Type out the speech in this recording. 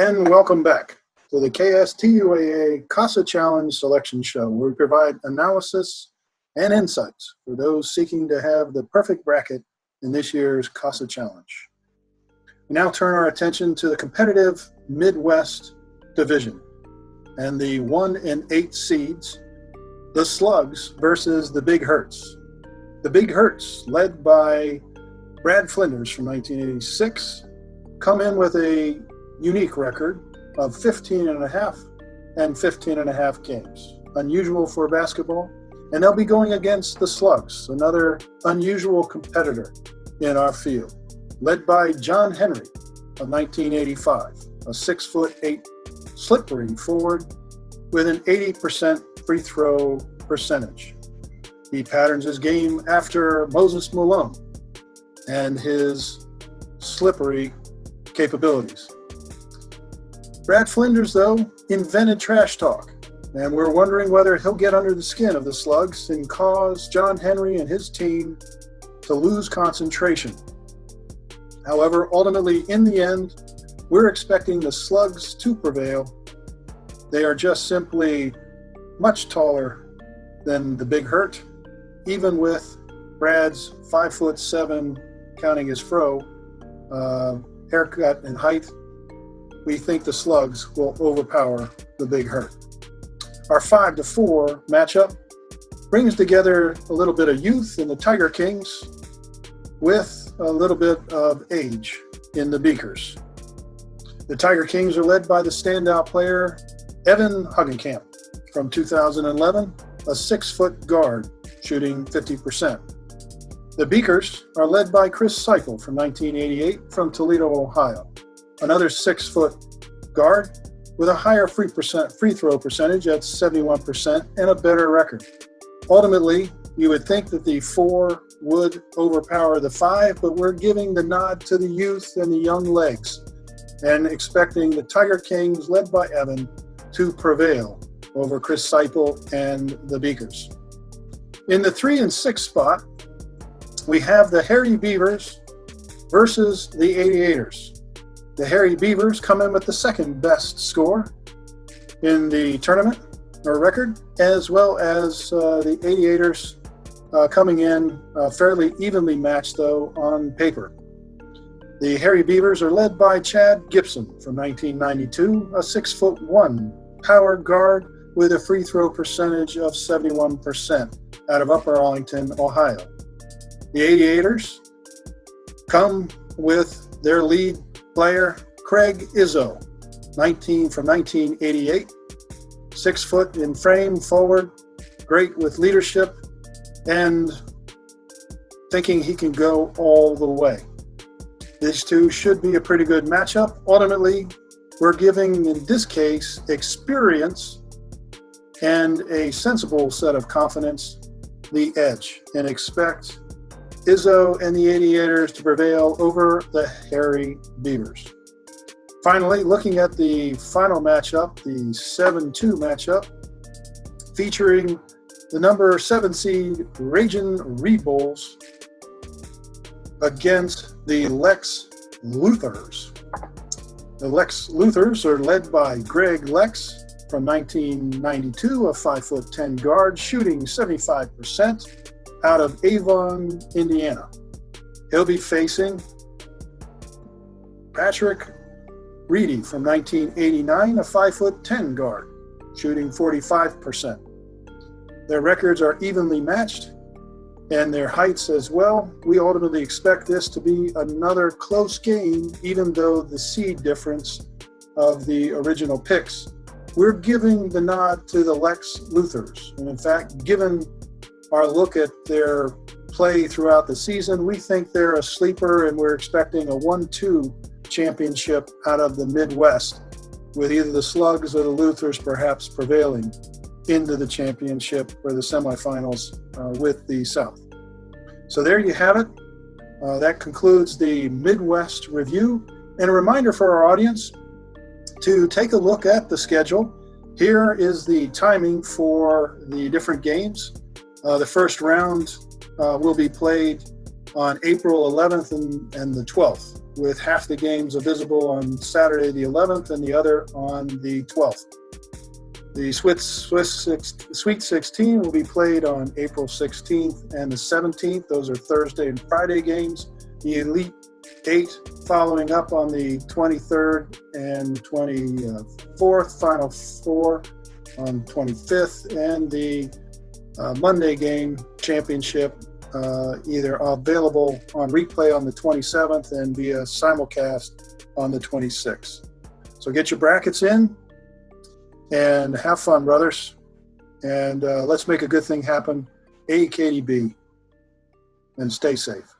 And welcome back to the KSTUAA Cossa Challenge Selection Show, where we provide analysis and insights for those seeking to have the perfect bracket in this year's Cossa Challenge. We now turn our attention to the competitive Midwest Division and the 1 and 8 seeds, the Slugs versus the Big Hurts. The Big Hurts, led by Brad Flinders from 1986, come in with a unique record of 15.5 and 15.5 games. Unusual for basketball, and they'll be going against the Slugs, another unusual competitor in our field, led by John Henry of 1985, a 6'8" slippery forward with an 80% free throw percentage. He patterns his game after Moses Malone and his slippery capabilities. Brad Flinders, though, invented trash talk, and we're wondering whether he'll get under the skin of the Slugs and cause John Henry and his team to lose concentration. However, ultimately, in the end, we're expecting the Slugs to prevail. They are just simply much taller than the Big Hurt, even with Brad's 5'7", counting his fro, haircut and height. We think the Slugs will overpower the Big Hurt. Our 5-4 matchup brings together a little bit of youth in the Tiger Kings with a little bit of age in the Beakers. The Tiger Kings are led by the standout player Evan Huggenkamp from 2011, a 6-foot guard shooting 50%. The Beakers are led by Chris Seipel from 1988 from Toledo, Ohio, another 6-foot guard with a higher free throw percentage at 71% and a better record. Ultimately, you would think that the 4 would overpower the 5, but we're giving the nod to the youth and the young legs and expecting the Tiger Kings, led by Evan, to prevail over Chris Seipel and the Beakers. In the 3 and 6 spot, we have the Hairy Beavers versus the Aviators. The Hairy Beavers come in with the second best score in the tournament, or record, as well as the Aviators coming in fairly evenly matched, though, on paper. The Hairy Beavers are led by Chad Gibson from 1992, a 6'1" power guard with a free throw percentage of 71% out of Upper Arlington, Ohio. The Aviators come with their lead player, Craig Izzo, from 1988, 6 foot in frame, forward, great with leadership, and thinking he can go all the way. These two should be a pretty good matchup. Ultimately, we're giving, in this case, experience and a sensible set of confidence the edge, and expect Izzo and the Aviators to prevail over the Hairy Beavers. Finally, looking at the final matchup, the 7-2 matchup, featuring the number 7 seed Ragin' Reed Bulls against the Lex Luthors. The Lex Luthors are led by Greg Lex from 1992, a 5'10" guard shooting 75%. Out of Avon, Indiana. He'll be facing Patrick Reedy from 1989, a 5'10" guard, shooting 45%. Their records are evenly matched, and their heights as well. We ultimately expect this to be another close game, even though the seed difference of the original picks. We're giving the nod to the Lex Luthors, and in fact, given our look at their play throughout the season, we think they're a sleeper, and we're expecting a 1-2 championship out of the Midwest, with either the Slugs or the Luthors perhaps prevailing into the championship or the semifinals with the South. So there you have it. That concludes the Midwest review. And a reminder for our audience to take a look at the schedule. Here is the timing for the different games. The first round will be played on April 11th and the 12th. with half the games visible on Saturday the 11th and the other on the 12th. The Sweet 16 will be played on April 16th and the 17th. Those are Thursday and Friday games. The Elite 8 following up on the 23rd and 24th, Final Four on 25th, and the Monday game championship either available on replay on the 27th and via simulcast on the 26th. So get your brackets in and have fun, brothers. And let's make a good thing happen. AKDB, and stay safe.